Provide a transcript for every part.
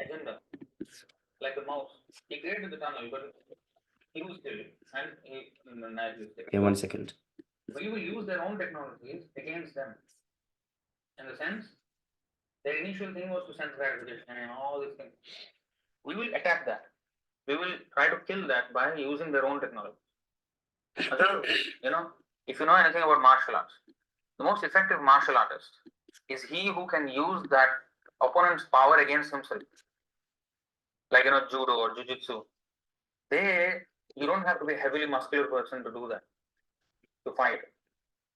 agenda, like a mouse. He created the tunnel, but he used it, and he used it. Okay, 1 second. We will use their own technologies against them. In the sense, their initial thing was to sense gratification and all these things. We will attack that. We will try to kill that by using their own technology. If you know anything about martial arts, the most effective martial artist is he who can use that opponent's power against himself. Like, judo or jiu-jitsu. You don't have to be a heavily muscular person to do that, to fight.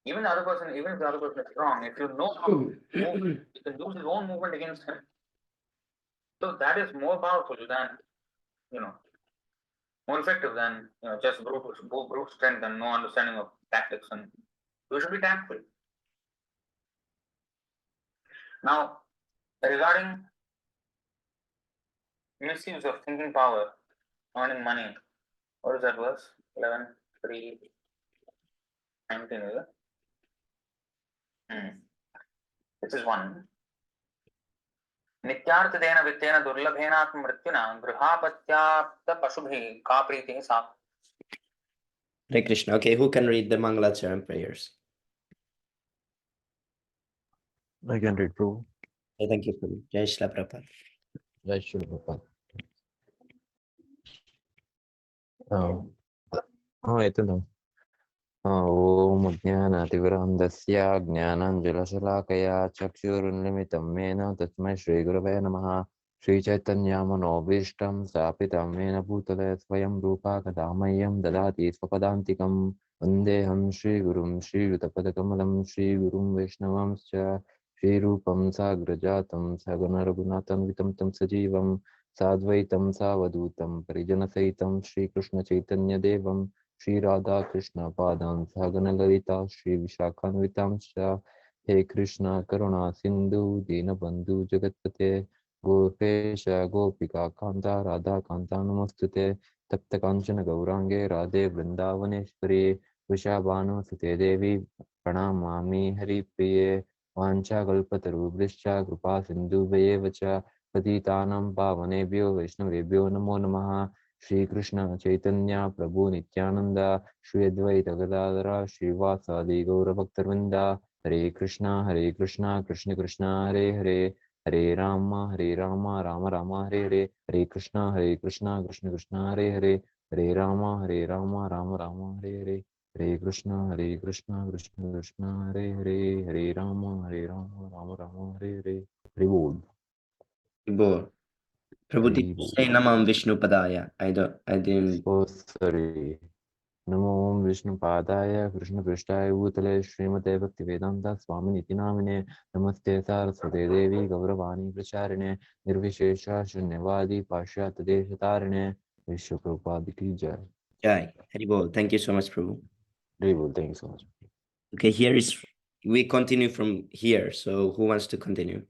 Even if the other person is strong, if you know how to move, you can use his own movement against him. So that is more powerful than, more effective than just brute strength and no understanding of tactics. And we should be tactful. Now, regarding misuse of thinking power, earning money, what is that verse? 11:3:19, is it? This is one. नित्यार्थदेन वित्तेन दुर्लभेनात्म मृत्युना गृहापत्याप्त पशुभिः का प्रीतिः सा. Hare Krishna. Okay, who can read the Mangalacharan prayers? I can read, Prabhu. Okay, thank you, Prabhu. Jai Shri Prabhupada. Jai Shri Prabhupada. ito na. Om Ajnanaativirandasya Jnananjalashalakaya Chakshurunlimitam Mena Tasmai Shri Gurave Namaha Shri Chaitanya Manobhishtam Sapitam Mena Bhutale Swayam Rupa Kadamayam Dadati Swapadantikam Vandeham Shri Gurum Shri Yutapadakamalam Shri Gurum Vaishnavamscha Shri Rupam Sagrajatam Sagana Raghunatam Vitam Tam Sajivam Sadvaitam Savadutam Parijanasahitam Shri Krishna Chaitanya Devam Shri Radha Krishna Padam Sagana Lalita Shri Vishakhanvitamsha He Krishna Karuna Sindhu Dinabandhu Jagatpate Gopesha Gopika Kanta Radha Kanta Namostute Tapta Kanchana Gaurange Radhe Vrindavaneshwari Vishabhanu Sute Devi Pranamami Hari Priye Vancha Kalpataru Vrischa Krupa Sindhu Vayevacha Patitanam Pavanebhyo Vaishnavebhyo Namo Namaha Shri Krishna Chaitanya Prabhu Nityananda Shri Advaita Gadadhara Srivasadi Gaura Bhaktarvinda Hare Krishna Krishna Krishna Hare Hare Hare Rama Rama Rama Hare Hare Hare Krishna Krishna Krishna Hare Hare Hare Rama Rama Rama Hare Hare Hare Krishna Krishna Krishna Hare Hare Hare Rama Rama Rama Hare Hare. Reward. Bo. Prabhu, did you say Namam Vishnu Padaya? I didn't. Oh, sorry. Namo Vishnu Padaya Krishna Prishtaya Bhutale Srimate Bhakti Vedanta Swami Niti Namine Namaste Saraswate Devi Gauravani Pracharine Nirvishesha Shunyavadi Pashyat Deshatarine Vishwa Prabhupada Ki Jai. Jai. Haribol. Thank you so much, Prabhu. Haribol, thank you so much. Okay, we continue from here. So who wants to continue?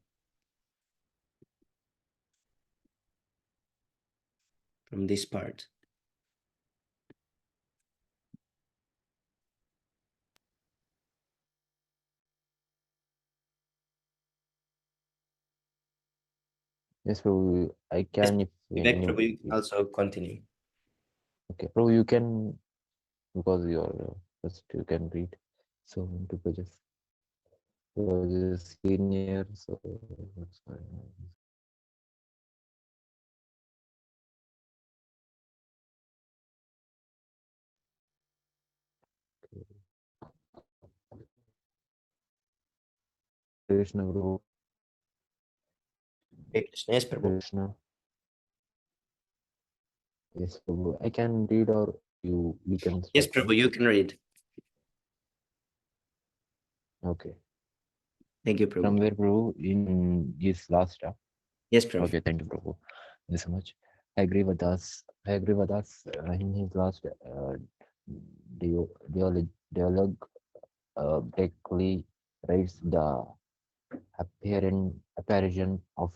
From this part. Yes, Prabhu, I can. Yes, Prabhu, also continue. Okay, Prabhu, you can, because you're first, you can read. So, into pages. Because you're senior, so that's fine. Krishna Guru. Yes, Prabhu. Krishna. Yes, Prabhu. I can read or you can. Yes, Prabhu, you can read. Okay. Thank you, Prabhu. From where, Prabhu? In this last draft? Yes, Prabhu. Okay, thank you, Prabhu. Thank you so much. I agree with us in his last dialogue directly writes the apparition of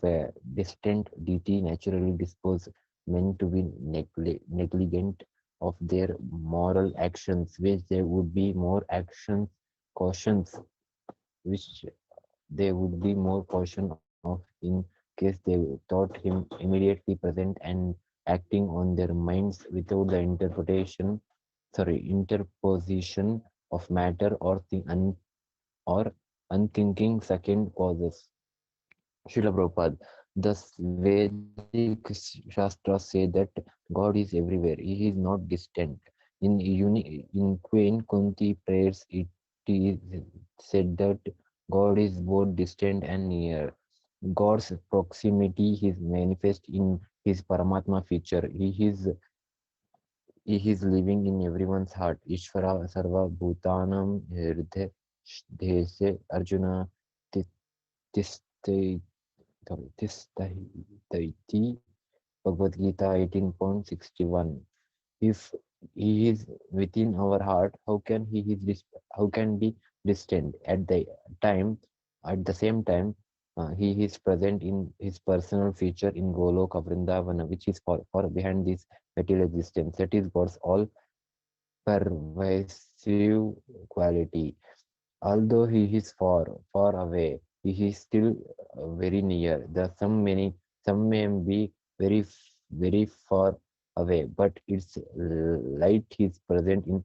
a distant deity naturally disposed men to be negligent of their moral actions, which there would be more cautions, which they would be more caution of in case, they thought him immediately present and acting on their minds without the interposition of matter or unthinking second causes. Srila Prabhupada. Thus, Vedic Shastras say that God is everywhere. He is not distant. In Queen Kunti prayers, it is said that God is both distant and near. God's proximity is manifest in his Paramatma feature. He is living in everyone's heart. Ishvara Sarva Bhutanam Hridaya Dese Arjuna Tisthe Tisthaiti Bhagavad Gita 18.61. If he is within our heart, how can be distant? At the same time, he is present in his personal feature in Goloka Vrindavana, which is far behind this material existence. That is God's all pervasive quality. Although he is far away, he is still very near. Some may be very far away, but its light is present in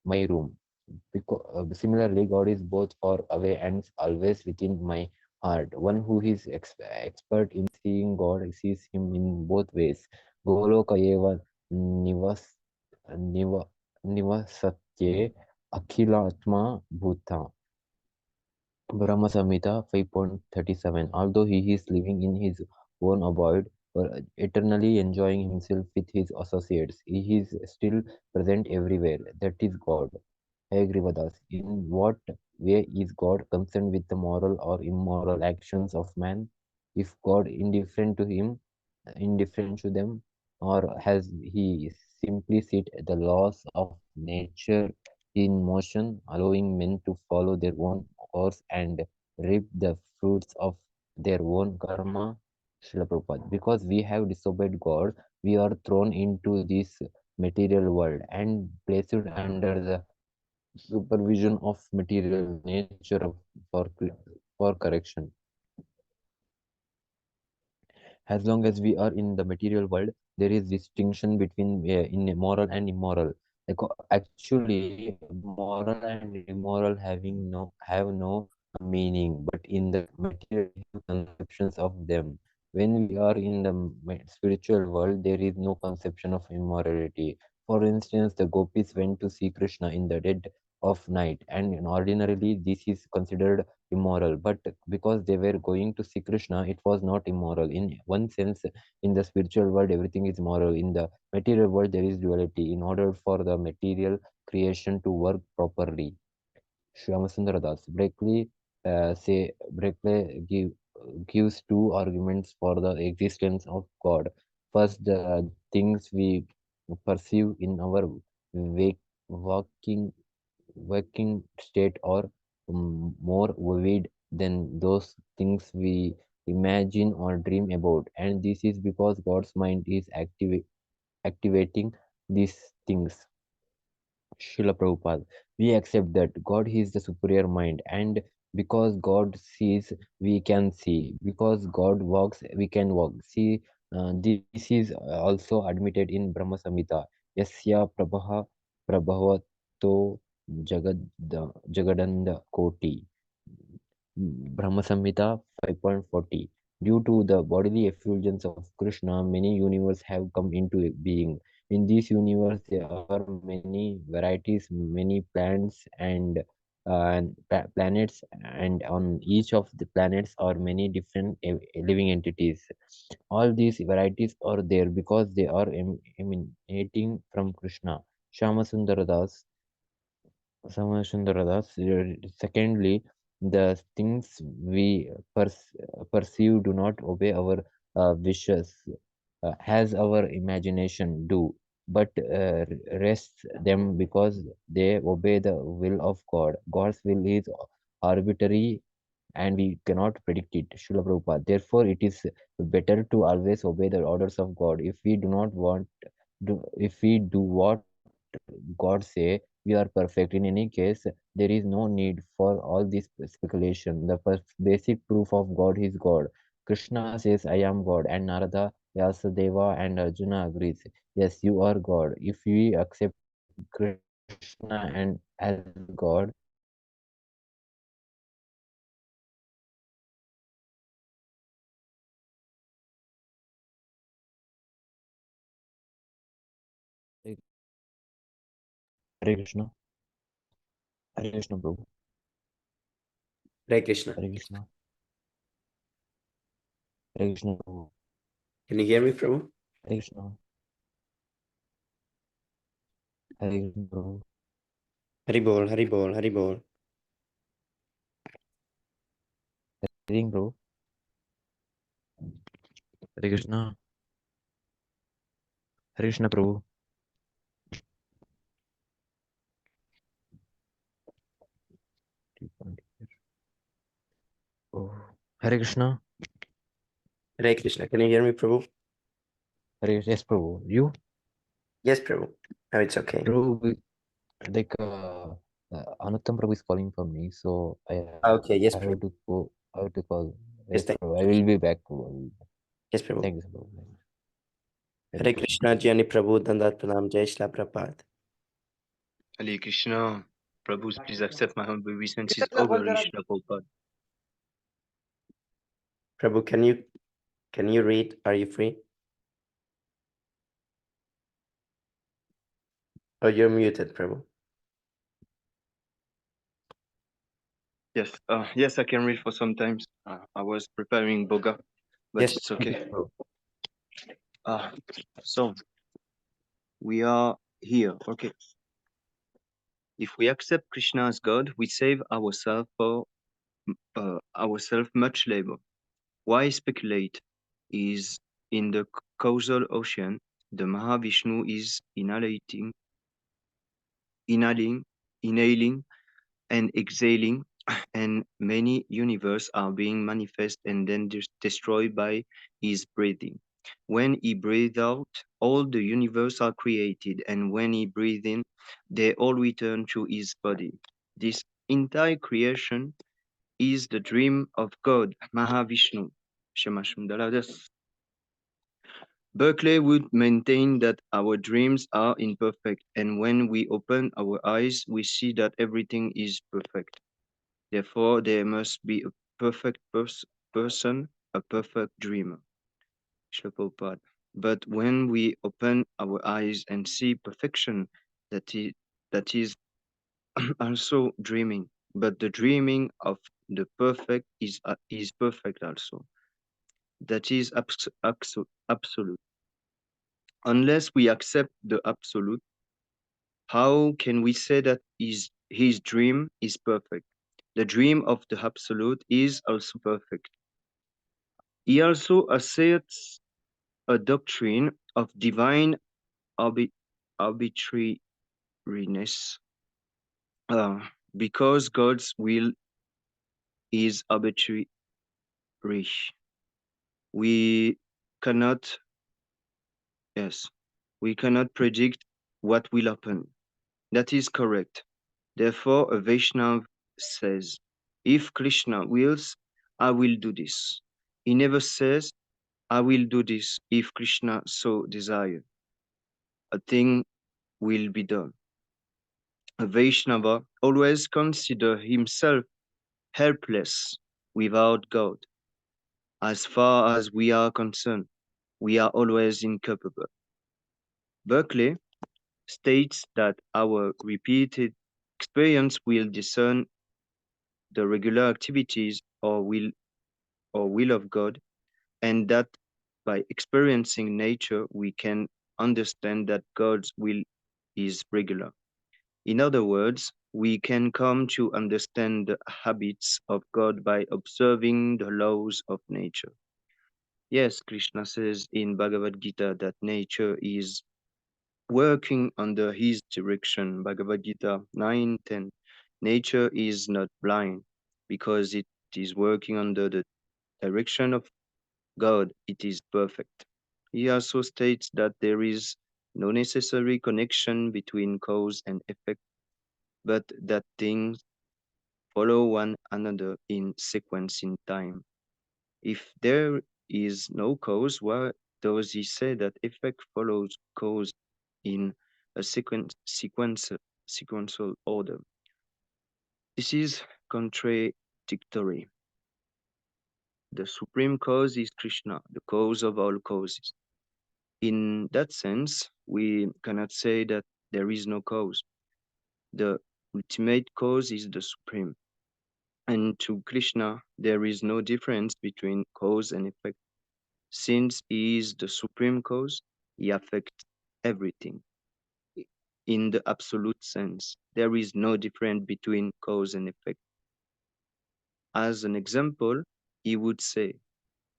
my room. Similarly, God is both far away and always within my heart. One who is expert in seeing God sees him in both ways. Goloka eva nivas niva nivasatye akhilatma bhuta. Brahma Samhita 5.37. Although he is living in his own abode, eternally enjoying himself with his associates, he is still present everywhere. That is God. I agree with us. In what way is God concerned with the moral or immoral actions of man? If God indifferent to them, or has he simply set the laws of nature in motion, allowing men to follow their own course and reap the fruits of their own karma? Srila Prabhupada. Because we have disobeyed God, we are thrown into this material world and placed under the supervision of material nature for correction. As long as we are in the material world, there is distinction between in moral and immoral. Actually, moral and immoral have no meaning, but in the material we have conceptions of them. When we are in the spiritual world, there is no conception of immorality. For instance, the gopis went to see Krishna in the dead of night, and ordinarily this is considered immoral, but because they were going to see Krishna, it was not immoral. In one sense, in the spiritual world, everything is moral. In the material world, there is duality. In order for the material creation to work properly, Shyamasundara Das Berkeley gives two arguments for the existence of God. First, the things we perceive in our wake, walking working state are more vivid than those things we imagine or dream about, and this is because God's mind is activating these things. Srila Prabhupada. We accept that God is the superior mind, and because God sees, we can see. Because God walks, we can walk. See, this is also admitted in Brahma Samhita. Yasya Prabhavato Jagadanda Koti. Brahma Samhita 5.40. Due to the bodily effulgence of Krishna, many universes have come into being. In this universe, there are many varieties, many plants and planets, and on each of the planets are many different living entities. All these varieties are there because they are emanating from Krishna. Shama Sundaradas Samashundaradas. Secondly, the things we perceive do not obey our wishes, as our imagination do, but rests them because they obey the will of God. God's will is arbitrary and we cannot predict it. Srila Prabhupada. Therefore, it is better to always obey the orders of God. If we do what God say, we are perfect. In any case, there is no need for all this speculation. The basic proof of God is God. Krishna says, I am God, and Narada, Vyasadeva, and Arjuna agrees. Yes, you are God. If we accept Krishna and as God, Hare Krishna, Hare Krishna, Prabhu, Hare Krishna. Hare Krishna, Hare Krishna, Prabhu, Can you hear me, Prabhu? Hare Krishna, Hare Krishna, Prabhu, Hari bol, Hari bol, Hari bol. Hare Prabhu, Hare Krishna, Hare Krishna, Prabhu. Oh, Hare Krishna, Hare Krishna. Can you hear me, Prabhu? Hare Krishna. Yes, Prabhu. You, Yes, Prabhu. Oh, it's okay. Prabhu, like Anuttam Prabhu is calling for me, so Okay, yes, I Prabhu. have to go. I have to call. Yes, Yes, thank Prabhu. I will be back, Prabhu. Yes, Prabhu. Thank you, Prabhu. Hare Krishna, Jani Prabhu, Dandat Pranam, Jai Shri Prabhupada. Hare Krishna. Prabhu, please accept my humble obeisances. Over Krishna Prabhupada. Prabhu, can you read? Are you free? Oh, you're muted, Prabhu. Yes, yes, I can read for some times. I was preparing boga, but Yes, it's okay. Prabhu. So we are here. Okay. If we accept Krishna as God, we save ourselves for ourselves much labor. Why speculate? Is in the causal ocean, the Mahavishnu is inhaling, and exhaling, and many universes are being manifest and then destroyed by his breathing. When he breathes out, all the universe are created, and when he breathes in, they all return to his body. This entire creation is the dream of God, Mahavishnu. Shema Shundaladas. Berkeley would maintain that our dreams are imperfect, and when we open our eyes, we see that everything is perfect. Therefore, there must be a perfect person, a perfect dreamer. Srila Prabhupada. But when we open our eyes and see perfection, that is also dreaming. But the dreaming of the perfect is perfect also. That is absolute. Unless we accept the absolute, how can we say that his dream is perfect? The dream of the absolute is also perfect. He also asserts a doctrine of divine arbitrariness, because God's will is arbitrary. We cannot, yes, we cannot predict what will happen. That is correct. Therefore, a Vaishnav says, if Krishna wills, I will do this. He never says, I will do this if Krishna so desire. A thing will be done. A Vaishnava always consider himself helpless without God. As far as we are concerned, we are always incapable. Berkeley states that our repeated experience will discern the regular activities or will of God, and that by experiencing nature we can understand that God's will is regular. In other words, we can come to understand the habits of God by observing the laws of nature. Yes, Krishna says in Bhagavad Gita that nature is working under his direction. Bhagavad Gita 9:10. Nature is not blind because it is working under the direction of God, it is perfect. He also states that there is no necessary connection between cause and effect, but that things follow one another in sequence in time. If there is no cause, why does he say that effect follows cause in a sequential order? This is contradictory. The supreme cause is Krishna, the cause of all causes. In that sense, we cannot say that there is no cause. The ultimate cause is the supreme. And to Krishna, there is no difference between cause and effect. Since he is the supreme cause, he affects everything. In the absolute sense, there is no difference between cause and effect. As an example, he would say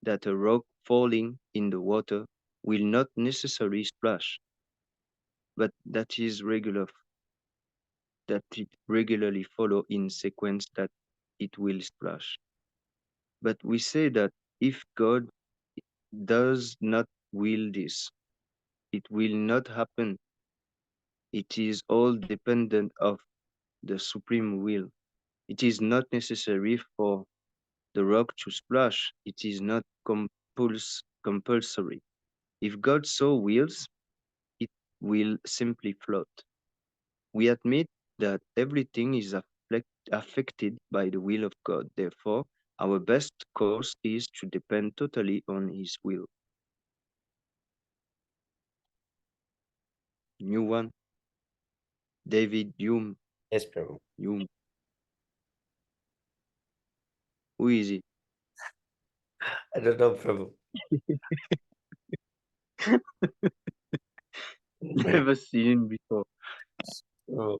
that a rock falling in the water will not necessarily splash, but that it regularly follow in sequence that it will splash. But we say that if God does not will this, it will not happen. It is all dependent of the supreme will. It is not necessary for the rock to splash. It is not compulsory. If God so wills, it will simply float. We admit that everything is affected by the will of God. Therefore, our best course is to depend totally on His will. New one, David Hume. Yes, Prabhu. Hume. Who is he? I don't know, Prabhu. Never seen him before. Prabhu.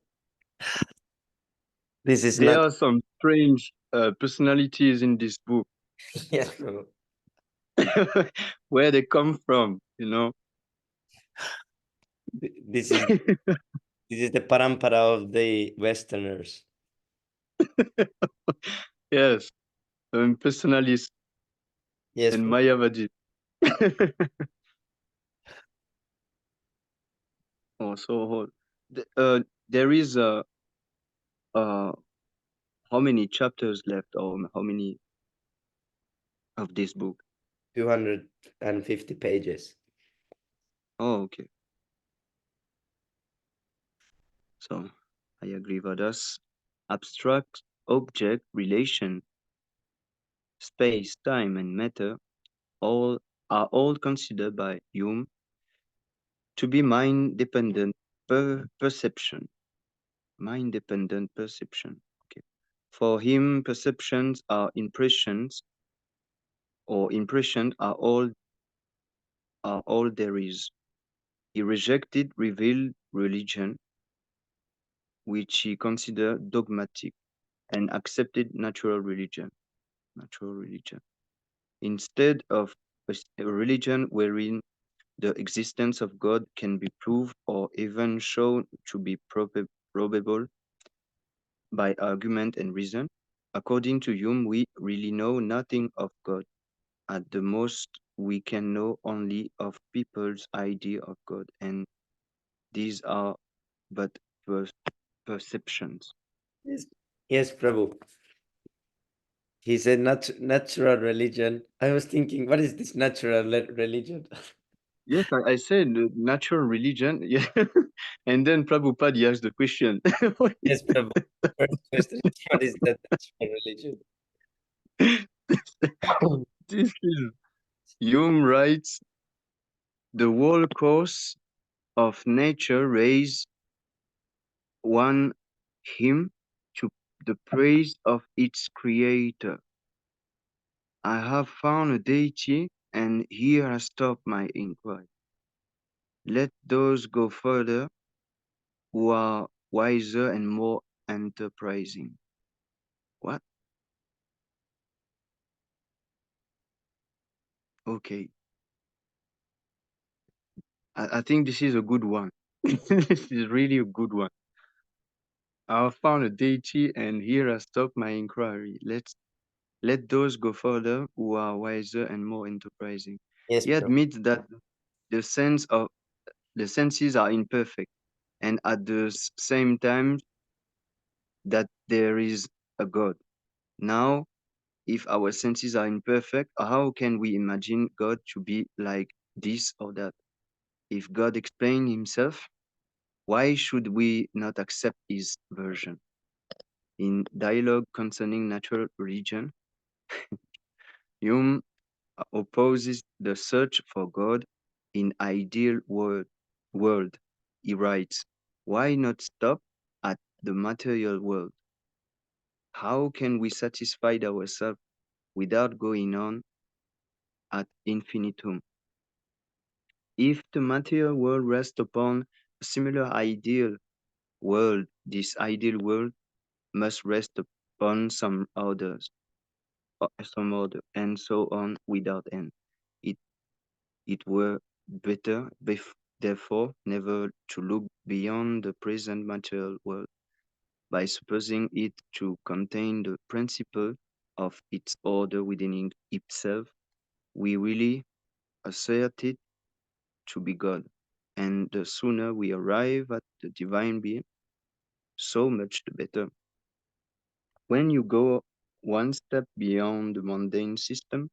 This is There not. are some strange personalities in this book. Yes, Prabhu. Where they come from, you know. This is the parampara of the Westerners. Yes, personalist Yes, and Prabhu. Mayavadi. Oh, so there is how many chapters left, or how many of this book? 250 pages. Oh, okay. So I agree with us. Abstract object relation, space, time, and matter are all considered by Hume to be mind-dependent perception. Mind-dependent perception. Okay. For him, perceptions are impressions, or impressions are all there is. He rejected revealed religion, which he considered dogmatic, and accepted natural religion. Natural religion. Instead of a religion wherein the existence of God can be proved or even shown to be probable by argument and reason, according to Hume, we really know nothing of God. At the most, we can know only of people's idea of God, and these are but perceptions. Yes, Prabhu. He said natural religion. I was thinking, what is this natural religion? Yes, I said natural religion. Yeah, and then Prabhupada asked the question. Yes, Prabhu. First question is, what is that natural religion? This is Hume writes, the whole course of nature raise one hymn to the praise of its creator. I have found a deity, and here I stop my inquiry. Let those go further who are wiser and more enterprising. What? Okay. I think this is a good one. This is really a good one. I have found a deity, and here I stop my inquiry. Let those go further who are wiser and more enterprising. Yes, He Prabhu. admits that the senses are imperfect, and at the same time that there is a God. Now, If our senses are imperfect, how can we imagine God to be like this or that? If God explained himself, why should we not accept his version? In Dialogue Concerning Natural Religion, Hume opposes the search for God in ideal world. He writes, why not stop at the material world? How can we satisfy ourselves without going on ad infinitum? If the material world rests upon a similar ideal world, this ideal world must rest upon some others, some other, and so on without end. It it were better, therefore, never to look beyond the present material world by supposing it to contain the principle of its order within itself. We really assert it to be God, and the sooner we arrive at the divine being, so much the better. When you go one step beyond the mundane system,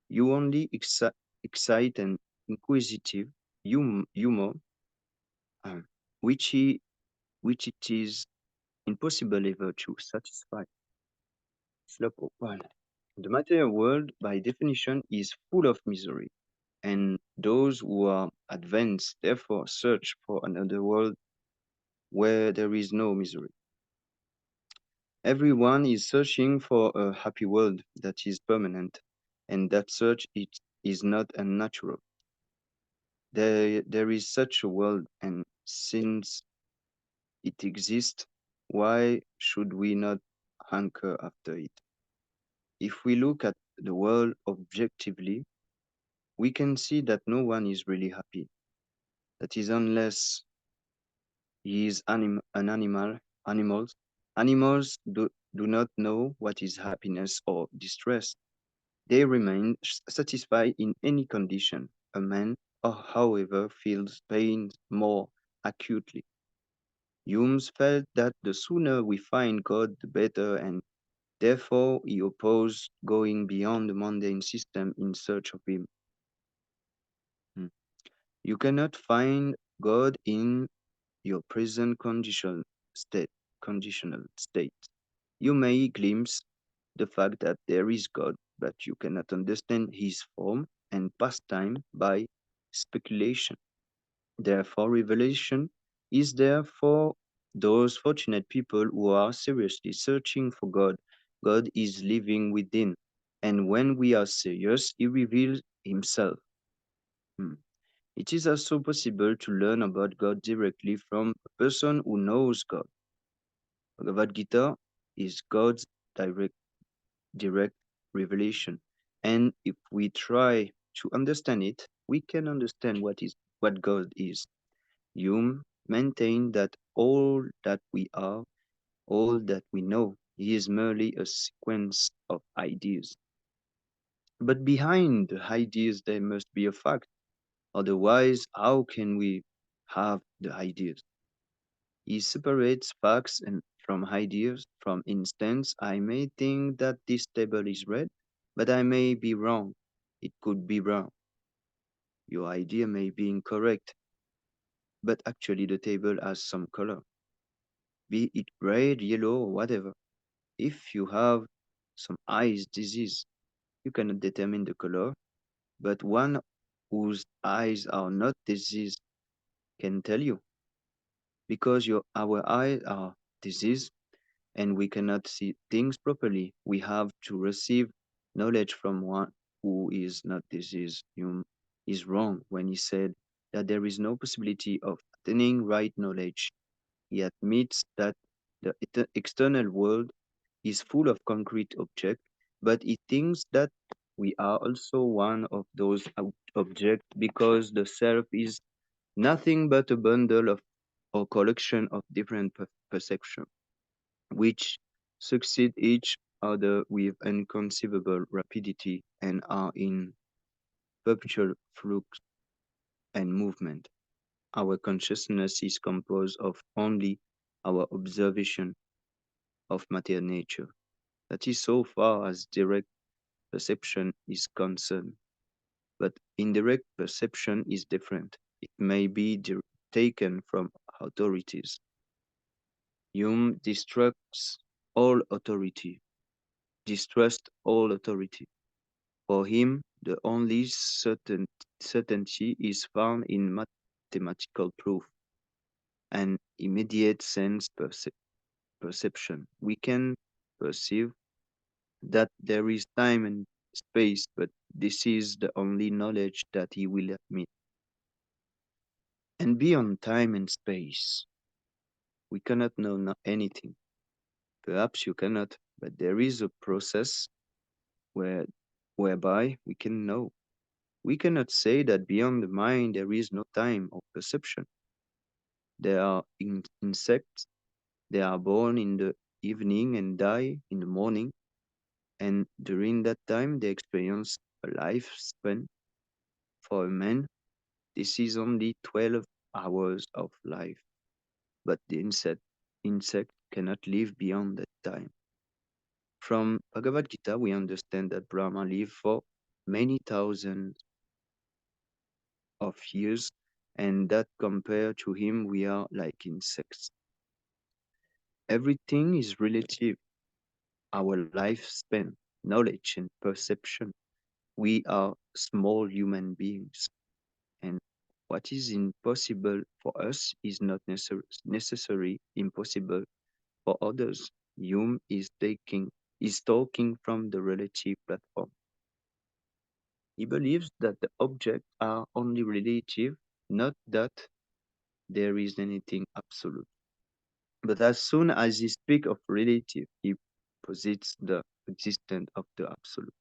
you only excite an inquisitive humor, uh, which, which it is impossible ever to satisfy. Slow one. The material world, by definition, is full of misery, and those who are advanced therefore search for another world where there is no misery. Everyone is searching for a happy world that is permanent, and that search is not unnatural. There is such a world, and since it exists, why should we not hanker after it? If we look at the world objectively, we can see that no one is really happy. That is, unless he is an animal. Animals do not know what is happiness or distress. They remain satisfied in any condition. A man, however, feels pain more acutely. Hume felt that the sooner we find God, the better, and therefore he opposed going beyond the mundane system in search of him. You cannot find God in your present conditional state. You may glimpse the fact that there is God, but you cannot understand his form and pastime by speculation. Therefore, revelation is there for those fortunate people who are seriously searching for God. God is living within, and when we are serious, he reveals himself. Hmm. It is also possible to learn about God directly from a person who knows God. Bhagavad Gita is God's direct revelation. And if we try to understand it, we can understand what God is. Hume maintained that all that we are, all that we know, is merely a sequence of ideas. But behind the ideas there must be a fact. Otherwise, how can we have the ideas? He separates facts from ideas. For instance, I may think that this table is red, but I may be wrong. It could be wrong. Your idea may be incorrect, but actually the table has some color, be it red, yellow, or whatever. If you have some eyes disease, you cannot determine the color, but one whose eyes are not diseased can tell you. Because our eyes are diseased, and we cannot see things properly, we have to receive knowledge from one who is not diseased. Hume is wrong when he said that there is no possibility of attaining right knowledge. He admits that the external world is full of concrete objects, but he thinks that we are also one of those objects because the self is nothing but a bundle of or collection of different perceptions which succeed each other with inconceivable rapidity and are in perpetual flux and movement. Our consciousness is composed of only our observation of material nature. That is so far as direct perception is concerned. But indirect perception is different. It may be taken from authorities. Hume distrusts all authority, distrust all authority. For him, the only certainty is found in mathematical proof and immediate sense perception. We can perceive that there is time and space, but this is the only knowledge that he will admit. And beyond time and space, we cannot know anything. Perhaps you cannot, but there is a process whereby we can know. We cannot say that beyond the mind there is no time or perception. There are insects, they are born in the evening and die in the morning, and during that time they experience a lifespan. For a man, this is only 12 hours of life, but the insect cannot live beyond that time. From Bhagavad Gita, we understand that Brahma lived for many thousands of years, and that compared to him, we are like insects. Everything is relative. Our lifespan, knowledge, and perception. We are small human beings, and what is impossible for us is not necessarily impossible for others. Hume is talking from the relative platform. He believes that the objects are only relative, not that there is anything absolute. But as soon as he speaks of relative, he posits the existence of the absolute.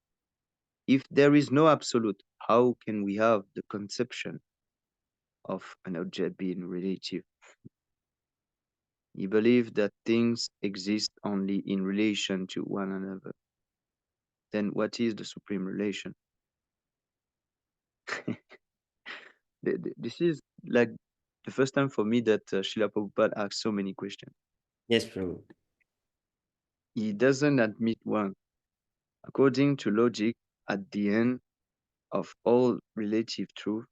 If there is no absolute, how can we have the conception of an object being relative? He believes that things exist only in relation to one another. Then what is the supreme relation? This is like the first time for me that Srila Prabhupada asked so many questions. Yes, Prabhu. He doesn't admit one. According to logic, at the end of all relative truth,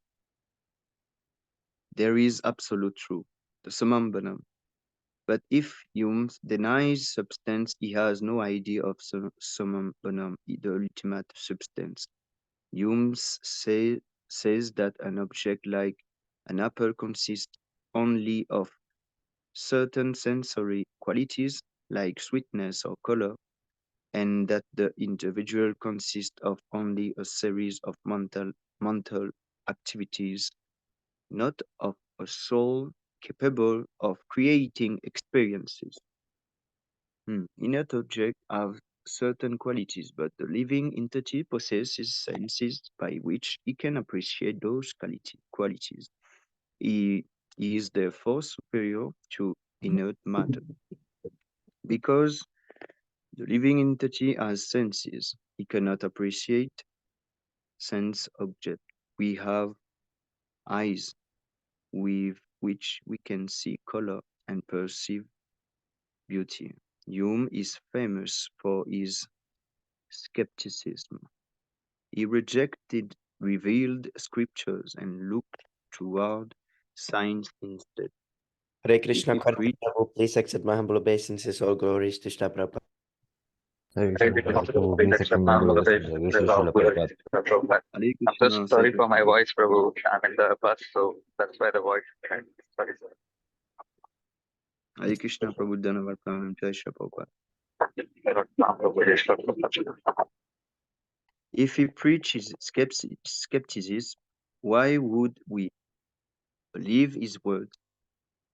there is absolute truth, the summum bonum. But if Hume denies substance, he has no idea of summum bonum, the ultimate substance. Hume says that an object like an apple consists only of certain sensory qualities like sweetness or color, and that the individual consists of only a series of mental activities, not of a soul capable of creating experiences. Inert objects have certain qualities, but the living entity possesses senses by which he can appreciate those qualities. He is therefore superior to inert matter. Because the living entity has senses, he cannot appreciate sense object. We have eyes with which we can see color and perceive beauty. Hume is famous for his skepticism. He rejected revealed scriptures and looked toward science instead. Hare Krishna, He Karma preached Prabhu, please accept my humble obeisances. All glories to Shri Prabhupada. Hare Krishna, Prabhu, please accept my humble obeisance. Wishes Srila Prabhupada. Hare I'm so Krishna, sorry Sacred for my voice, Prabhu. I'm in the bus, so that's why the voice. Sorry, sir. Hare Krishna, Prabhu Dhanavar Pranam Jai Shri Prabhupada. If he preaches skepticism, why would we believe his words?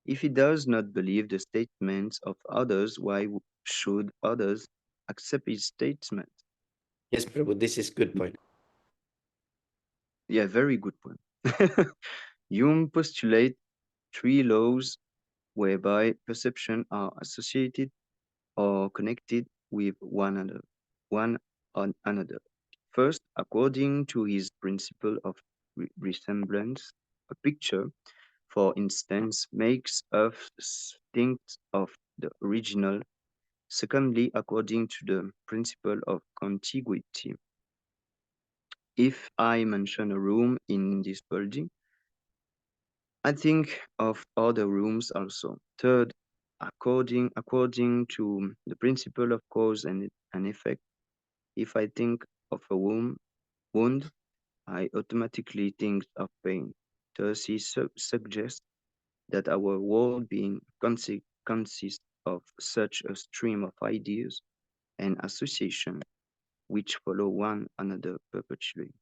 If he does not believe the statements of others, why should others accept his statement? Yes, Prabhu, this is good point. Yeah, very good point. Hume postulates three laws whereby perception are associated or connected with one another. First, according to his principle of resemblance, a picture, for instance, makes us think of the original Secondly, according to the principle of contiguity. If I mention a room in this building, I think of other rooms also. Third, according to the principle of cause and effect, if I think of a wound, I automatically think of pain. Thus, he suggests that our world being consists of such a stream of ideas and association which follow one another perpetually.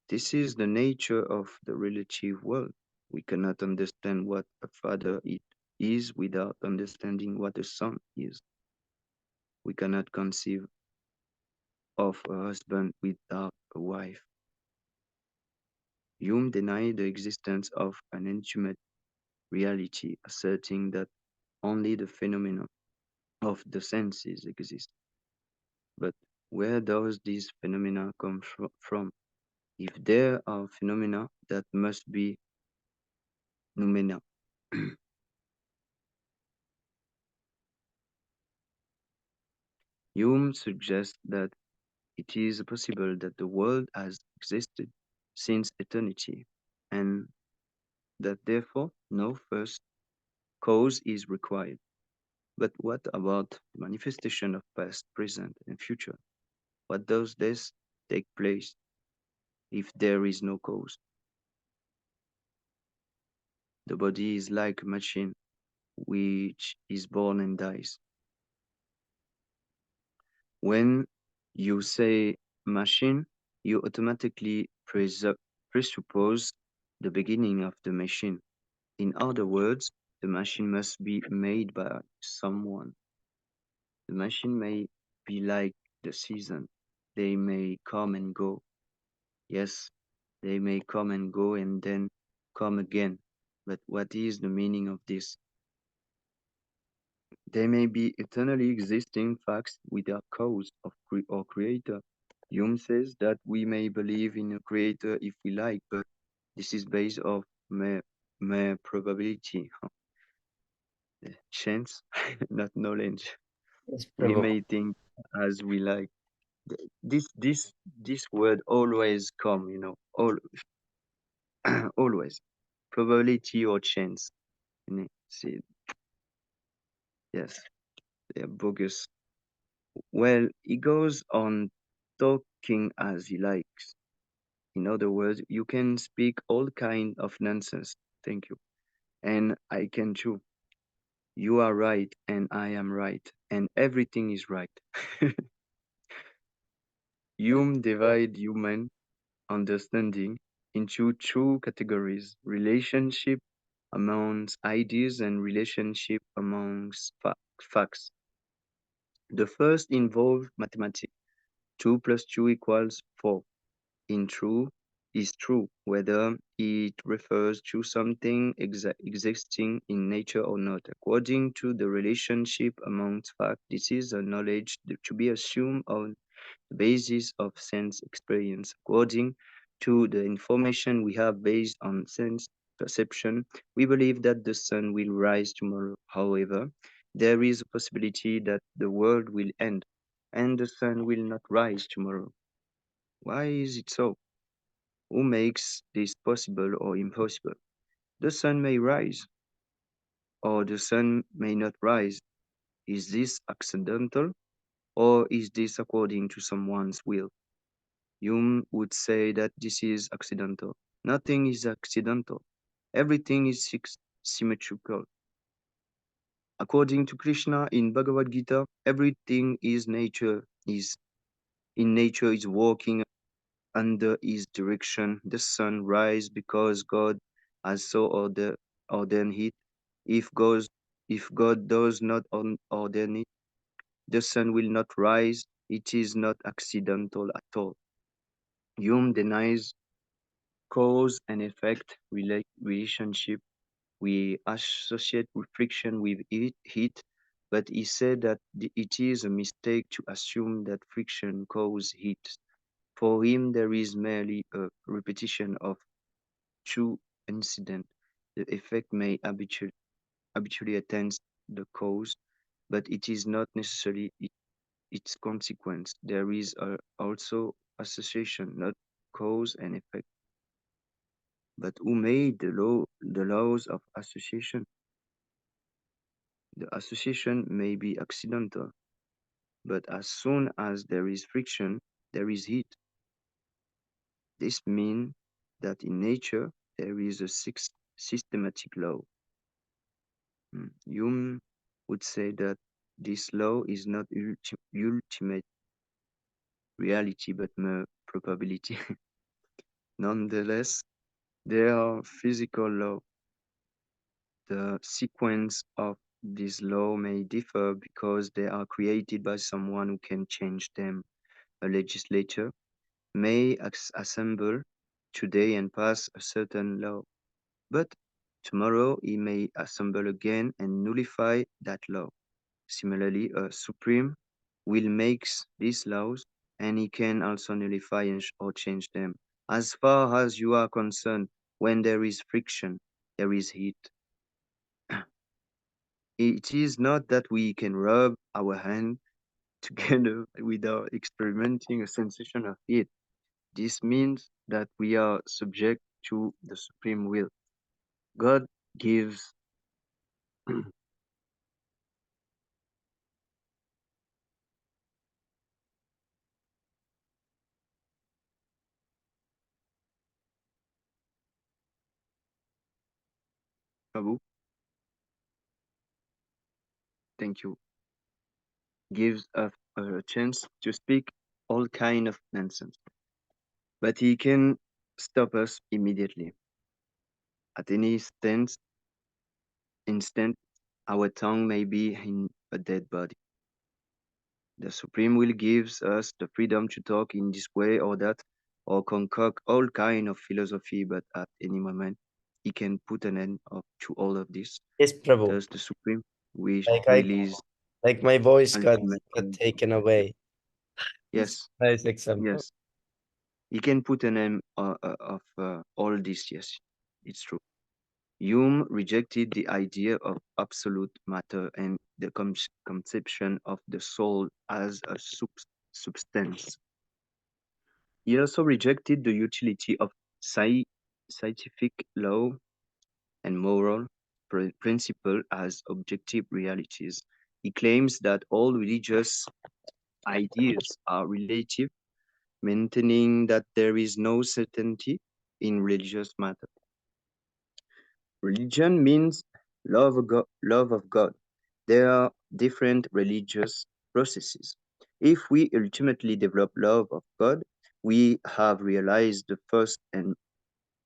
This is the nature of the relative world. We cannot understand what a father is without understanding what a son is. We cannot conceive of a husband without a wife. Hume denied the existence of an intimate reality, asserting that only the phenomena of the senses exist. But where does these phenomena come from? If there are phenomena, that must be noumena. Hume suggests that it is possible that the world has existed since eternity, and that therefore no first cause is required. But what about the manifestation of past, present, and future? What does this take place if there is no cause? The body is like a machine which is born and dies. When you say machine, you automatically presuppose the beginning of the machine. In other words, the machine must be made by someone. The machine may be like the season. They may come and go. Yes, they may come and go and then come again. But what is the meaning of this? They may be eternally existing facts without cause or creator. Hume says that we may believe in a creator if we like, but this is based on mere probability, chance, not knowledge. Yes, We Prabhu. may think as we like. This word always come, all always probability or chance. See, yes, they are bogus. Well, he goes on talking as he likes. In other words, you can speak all kind of nonsense. Thank you. And I can too. You are right and I am right and everything is right. Hume divide human understanding into two categories: relationship amongst ideas and relationship amongst facts. The first involves mathematics. 2 plus 2 equals 4. In true is true, whether it refers to something existing in nature or not. According to the relationship amongst facts, this is a knowledge to be assumed on the basis of sense experience. According to the information we have based on sense perception, we believe that the sun will rise tomorrow. However, there is a possibility that the world will end and the sun will not rise tomorrow. Why is it so? Who makes this possible or impossible? The sun may rise, or the sun may not rise. Is this accidental, or is this according to someone's will? Hume would say that this is accidental. Nothing is accidental. Everything is symmetrical. According to Krishna in Bhagavad Gita, everything is nature is in nature is walking under his direction. The sun rise because God has so ordained it. If God, if God does not ordain it, the sun will not rise. It is not accidental at all. Hume denies cause and effect relationship. We associate friction with heat, but he said that it is a mistake to assume that friction causes heat. For him, there is merely a repetition of two incidents. The effect may habitually attend the cause. but it is not necessarily its consequence. There is also association, not cause and effect. But who made the laws of association? The association may be accidental, but as soon as there is friction, there is heat. This means that in nature there is a systematic law. Hume would say that this law is not ultimate reality but mere probability. Nonetheless, there are physical laws. The sequence of these laws may differ because they are created by someone who can change them. A legislature may assemble today and pass a certain law, but tomorrow he may assemble again and nullify that law. Similarly, a supreme will make these laws, and he can also nullify or change them. As far as you are concerned, when there is friction, there is heat. It is not that we can rub our hand together without experimenting a sensation of heat. This means that we are subject to the supreme will. God gives Prabhu, thank you, gives us a chance to speak all kind of nonsense, but he can stop us immediately. At any instant, our tongue may be in a dead body. The Supreme Will gives us the freedom to talk in this way or that, or concoct all kind of philosophy, but at any moment, he can put an end to all of this. Yes, Prabhu. Thus, the Supreme wish Like release. like my voice got ultimate- taken away. Yes, Nice example. yes. He can put an end of all this. Yes, it's true. Hume rejected the idea of absolute matter and the conception of the soul as a substance. He also rejected the utility of scientific law and moral principle as objective realities. He claims that all religious ideas are relative, maintaining that there is no certainty in religious matter. Religion means love of God. There are different religious processes. If we ultimately develop love of God, we have realized the first and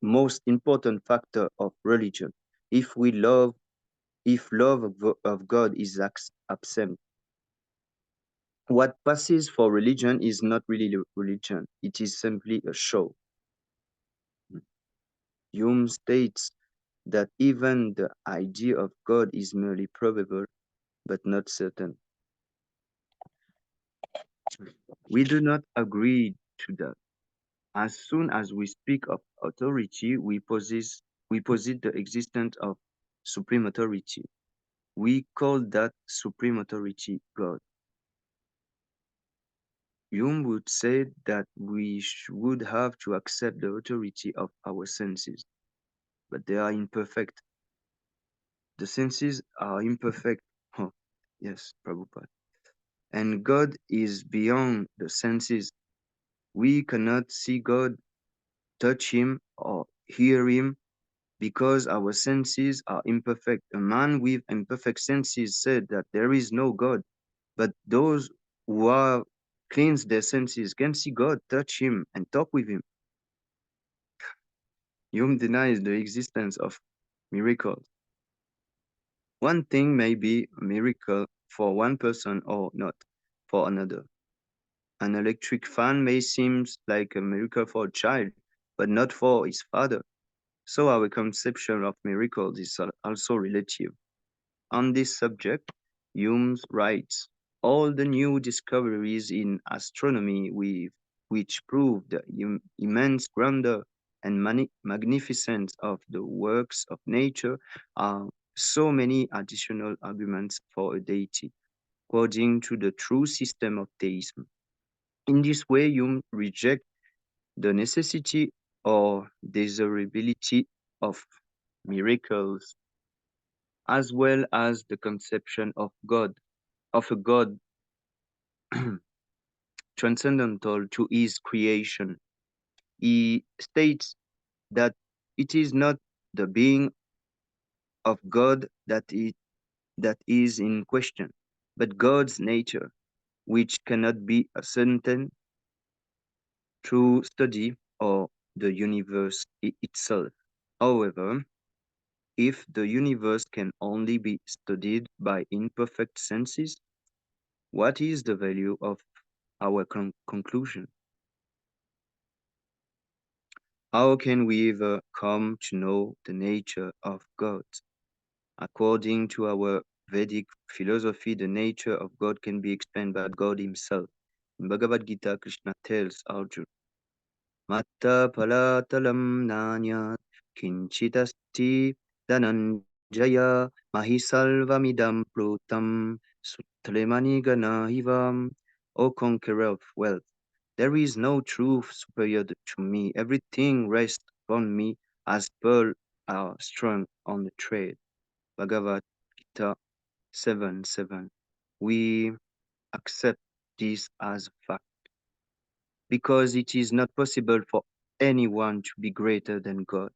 most important factor of religion. If love of God is absent, what passes for religion is not really religion. It is simply a show. Hume states that even the idea of God is merely probable, but not certain. We do not agree to that. As soon as we speak of authority, we posit the existence of supreme authority. We call that supreme authority God. Hume would say that we would have to accept the authority of our senses, but they are imperfect. The senses are imperfect. Oh, yes, Prabhupada. And God is beyond the senses. We cannot see God, touch Him, or hear Him because our senses are imperfect. A man with imperfect senses said that there is no God, but those who are cleanse their senses can see God, touch Him, and talk with Him. Hume denies the existence of miracles. One thing may be a miracle for one person or not for another. An electric fan may seem like a miracle for a child, but not for his father. So our conception of miracles is also relative. On this subject, Hume writes, all the new discoveries in astronomy which prove the immense grandeur and magnificence of the works of nature are so many additional arguments for a deity. according to the true system of theism. In this way, Hume rejects the necessity or desirability of miracles, as well as the conception of a God transcendental to his creation. He states that it is not the being of God that is in question, but God's nature, which cannot be ascertained through study or the universe itself. However, if the universe can only be studied by imperfect senses, what is the value of our conclusion? How can we ever come to know the nature of God? According to our Vedic philosophy, the nature of God can be explained by God Himself. In Bhagavad Gita, Krishna tells Arjuna, Matta palatalam nanyat kinchitasti dhananjaya mahisalvamidam prutam sutlemanigana hivam. O conqueror of wealth, there is no truth superior to me. Everything rests upon me as pearls are strung on the thread. Bhagavad Gita 7:7. We accept this as fact because it is not possible for anyone to be greater than God.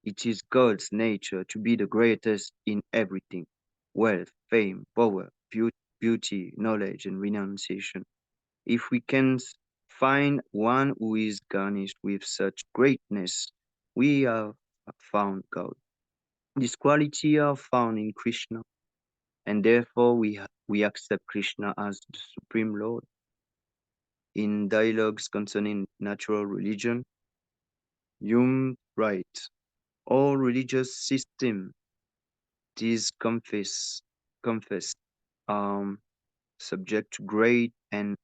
It is God's nature to be the greatest in everything: wealth, fame, power, beauty, knowledge, and renunciation. If we can find one who is garnished with such greatness, we have found God. These qualities are found in Krishna, and therefore we accept Krishna as the Supreme Lord. In Dialogues Concerning Natural Religion, Hume writes, all religious systems is confessed subject to great and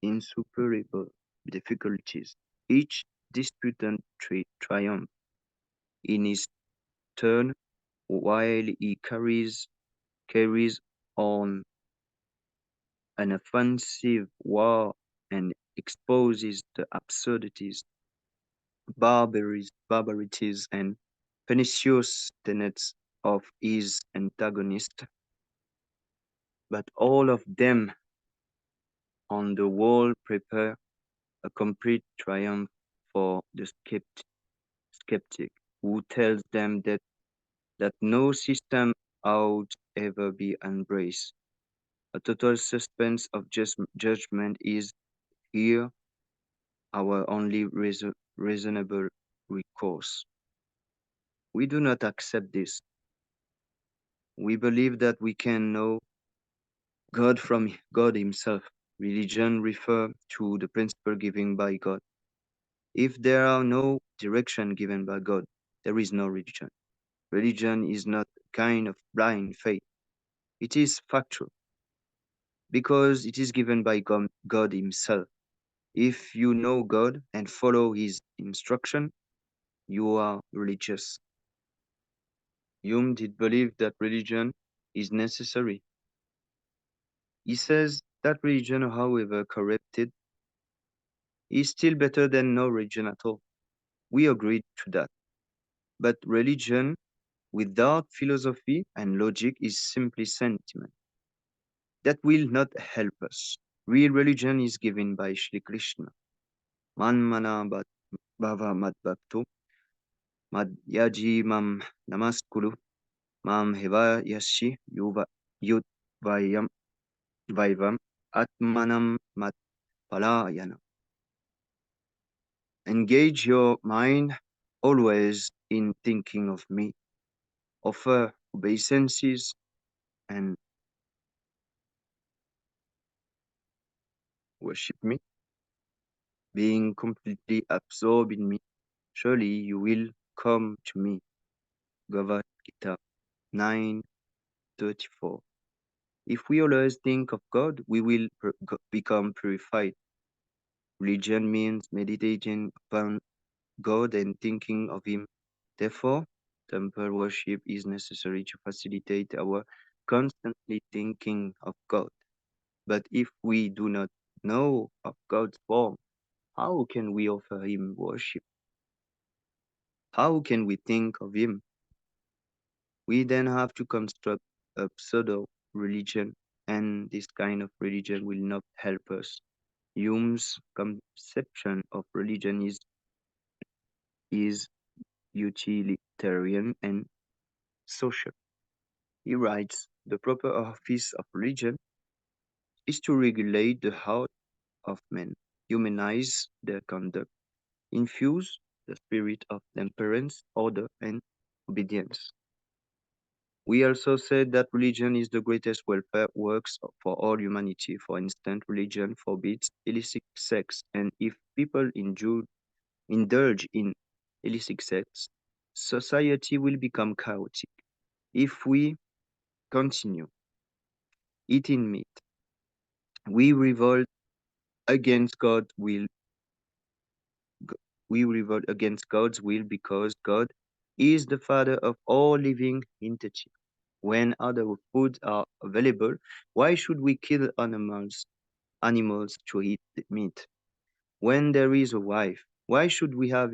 insuperable difficulties. Each disputant triumphs in his turn while he carries on an offensive war and exposes the absurdities, barbarities, and pernicious tenets of his antagonist, but all of them on the whole prepare a complete triumph for the skeptic, who tells them that no system ought ever be embraced. A total suspense of judgment is here our only reasonable recourse. We do not accept this. We believe that we can know God from God Himself. Religion refers to the principle given by God. If there are no direction given by God, there is no religion. Religion is not a kind of blind faith. It is factual because it is given by God Himself. If you know God and follow His instruction, you are religious. Hume did believe that religion is necessary. He says that religion, however corrupted, is still better than no religion at all. We agreed to that. But religion without philosophy and logic is simply sentiment. That will not help us. Real religion is given by Shri Krishna. Man mana bhava mad bhakto mad yaji mam namaskulu mam heva yashi yud vaivam atmanam mat palayana. Engage your mind always in thinking of me. Offer obeisances and worship me, being completely absorbed in me. Surely you will come to me. Bhagavad Gita 9:34. If we always think of God, we will become purified. Religion means meditating upon God and thinking of Him. Therefore, temple worship is necessary to facilitate our constantly thinking of God. But if we do not know of God's form, how can we offer Him worship? How can we think of Him? We then have to construct a pseudo religion, and this kind of religion will not help us. Hume's conception of religion is utilitarian and social. He writes, the proper office of religion is to regulate the heart of men, humanize their conduct, infuse the spirit of temperance, order, and obedience. We also said that religion is the greatest welfare works for all humanity. For instance, religion forbids illicit sex, and if people indulge in illicit sex, society will become chaotic. If we continue eating meat, we revolt against God's will. We revolt against God's will because God is the Father of all living entity. When other foods are available, why should we kill animals to eat the meat? When there is a wife, why should we have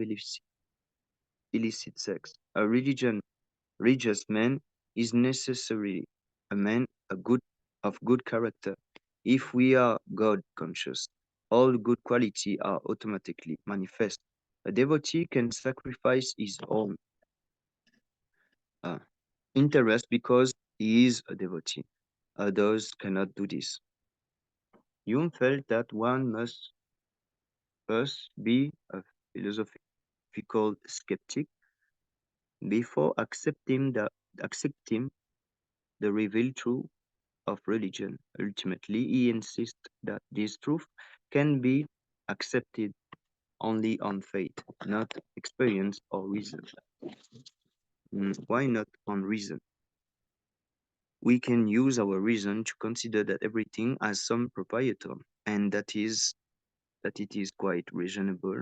illicit sex? A religious man is necessarily a man of good character. If we are God conscious, all good qualities are automatically manifest. A devotee can sacrifice his own uh, interest because he is a devotee. Others cannot do this. Hume felt that one must first be a philosophical skeptic before accepting the revealed truth of religion. Ultimately, he insists that this truth can be accepted only on faith, not experience or reason. Why not on reason? We can use our reason to consider that everything has some proprietor, and that it is quite reasonable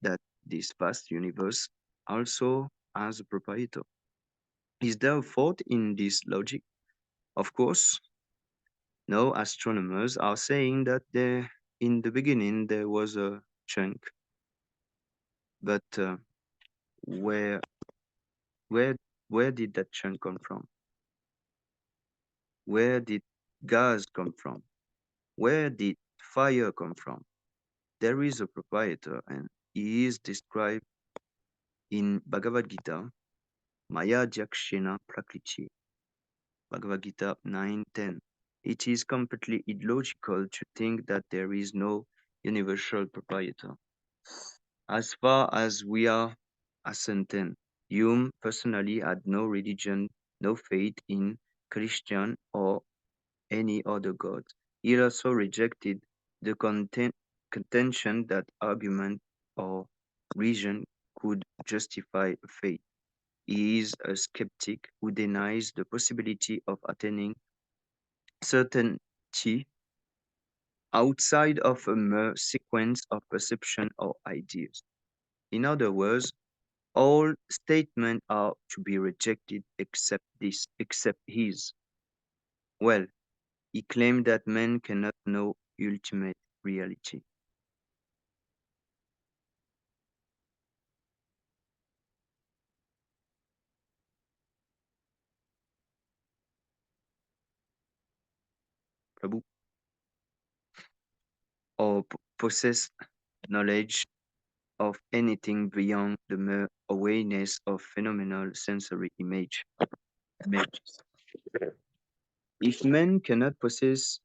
that this vast universe also has a proprietor. Is there a fault in this logic? Of course, no. Astronomers are saying that in the beginning there was a chunk, but where where where did that chunk come from? Where did gas come from? Where did fire come from? There is a proprietor, and he is described in Bhagavad Gita, Maya Jakshena Prakriti, Bhagavad Gita 9:10. It is completely illogical to think that there is no universal proprietor. As far as we are ascertained, Hume personally had no religion, no faith in Christian or any other god. He also rejected the contention that argument or reason could justify faith. He is a skeptic who denies the possibility of attaining certainty outside of a mere sequence of perception or ideas. In other words, all statements are to be rejected except his. Well, he claimed that man cannot know ultimate reality. Prabhu, or possess knowledge of anything beyond the mere awareness of phenomenal sensory images. If man cannot possess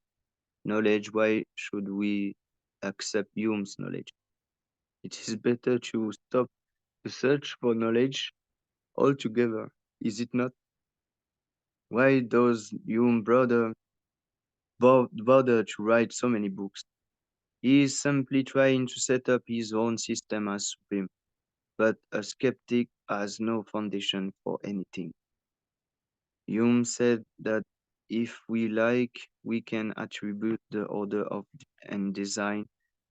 knowledge, why should we accept Hume's knowledge? It is better to stop the search for knowledge altogether, is it not? Why does Hume bother to write so many books? He is simply trying to set up his own system as supreme, but a skeptic has no foundation for anything. Hume said that if we like, we can attribute the order of and design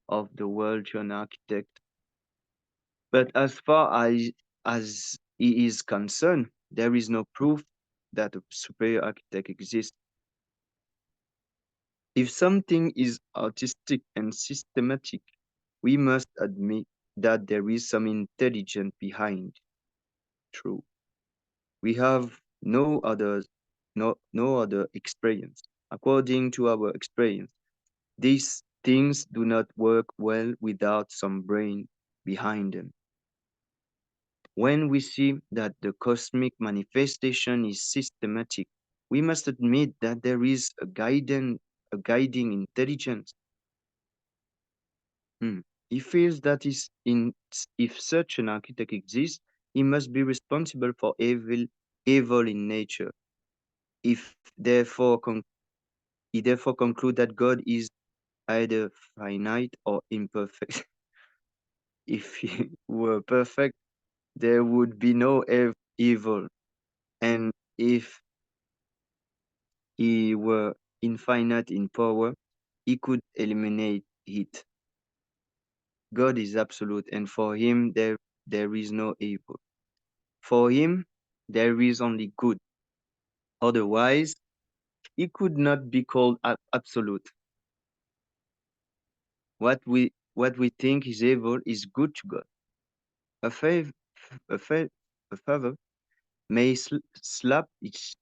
of the world to an architect. But as far as he is concerned, there is no proof that a superior architect exists. If something is artistic and systematic, we must admit that there is some intelligence behind. True. We have no other experience. According to our experience, these things do not work well without some brain behind them. When we see that the cosmic manifestation is systematic, we must admit that there is a guiding intelligence. He feels that if such an architect exists, he must be responsible for evil in nature. If therefore he therefore conclude that God is either finite or imperfect. If he were perfect, there would be no evil, and if he were infinite in power, he could eliminate it. God is absolute, and for him there is no evil. For him, there is only good. Otherwise, he could not be called absolute. What we think is evil is good to God. A, fav, a, fa- a father may slap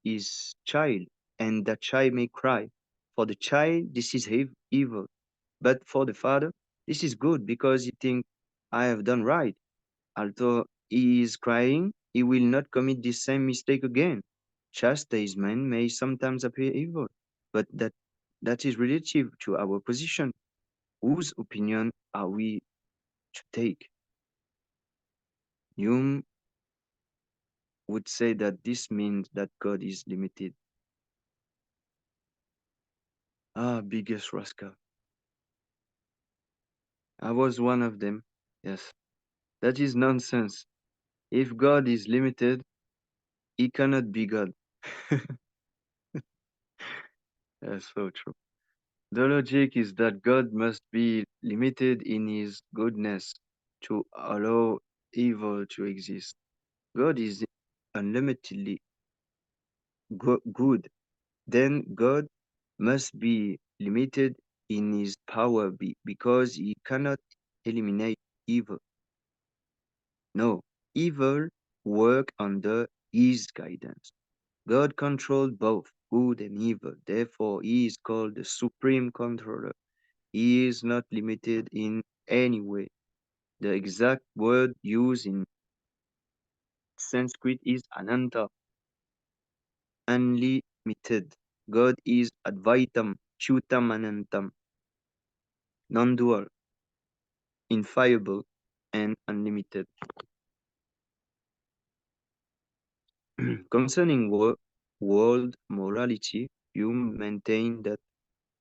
his child, and the child may cry. For the child, this is evil. But for the father, this is good because he thinks, I have done right. Although he is crying, he will not commit the same mistake again. Chastisement may sometimes appear evil, but that is relative to our position. Whose opinion are we to take? Hume would say that this means that God is limited. Ah, biggest rascal. I was one of them. Yes. That is nonsense. If God is limited, he cannot be God. That's so true. The logic is that God must be limited in his goodness to allow evil to exist. God is unlimitedly good. Then God must be limited in his power because he cannot eliminate evil. No, evil work under his guidance. God controlled both good and evil. Therefore, he is called the supreme controller. He is not limited in any way. The exact word used in Sanskrit is ananta, unlimited. God is advaitam, chutam anantam, non-dual, infiable, and unlimited. Concerning world morality, Hume maintained that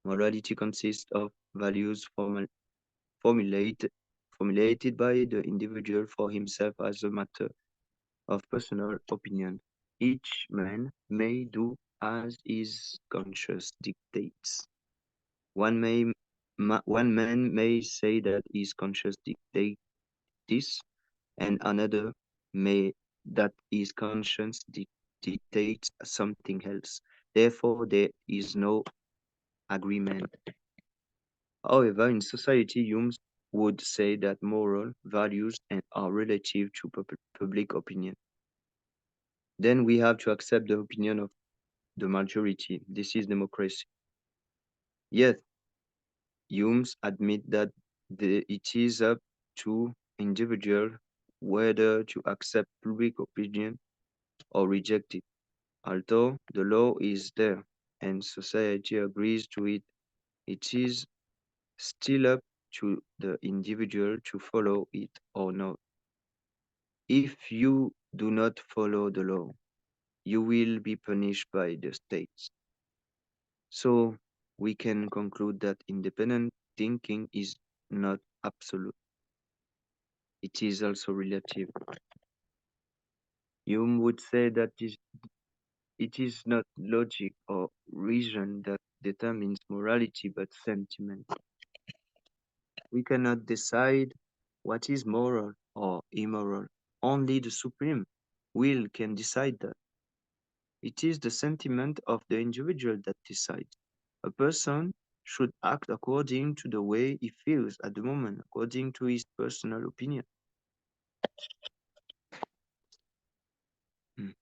morality consists of values formulated by the individual for himself as a matter of personal opinion. Each man may do as his conscience dictates. One man may say that his conscience dictates this, and another may that his conscience dictates something else. Therefore, there is no agreement. However, in society, Hume would say that moral values are relative to public opinion. Then we have to accept the opinion of the majority. This is democracy. Yet, Hume admit that it is up to individual whether to accept public opinion or reject it. Although the law is there and society agrees to it, it is still up to the individual to follow it or not. If you do not follow the law, you will be punished by the states. So we can conclude that independent thinking is not absolute. It is also relative. Hume would say that it is not logic or reason that determines morality, but sentiment. We cannot decide what is moral or immoral. Only the supreme will can decide that. It is the sentiment of the individual that decides. A person should act according to the way he feels at the moment, according to his personal opinion. Mm,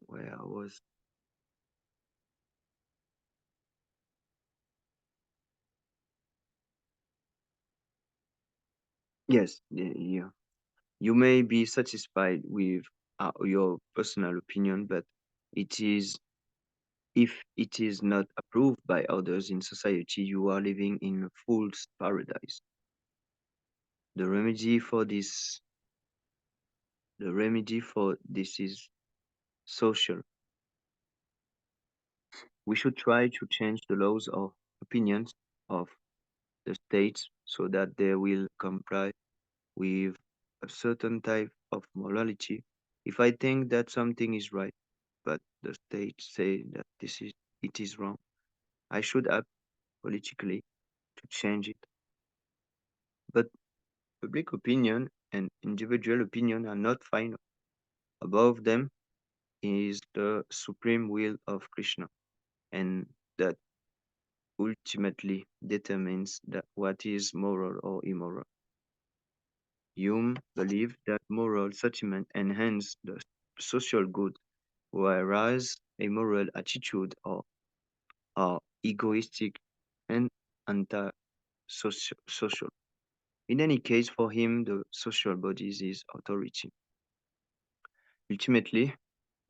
Where I was. Yes, yeah. You may be satisfied with your personal opinion, but it is if it is not approved by others in society, you are living in a fool's paradise. The remedy for this, the remedy for this is social. We should try to change the laws or opinions of the states so that they will comply with a certain type of morality. If I think that something is right, but the state say that it is wrong, I should act politically to change it. But public opinion and individual opinion are not final. Above them is the supreme will of Krishna, and that ultimately determines that what is moral or immoral. Hume believed that moral sentiment enhance the social good, whereas a moral attitude are egoistic and anti-social. In any case, for him, the social bodies is authority. Ultimately,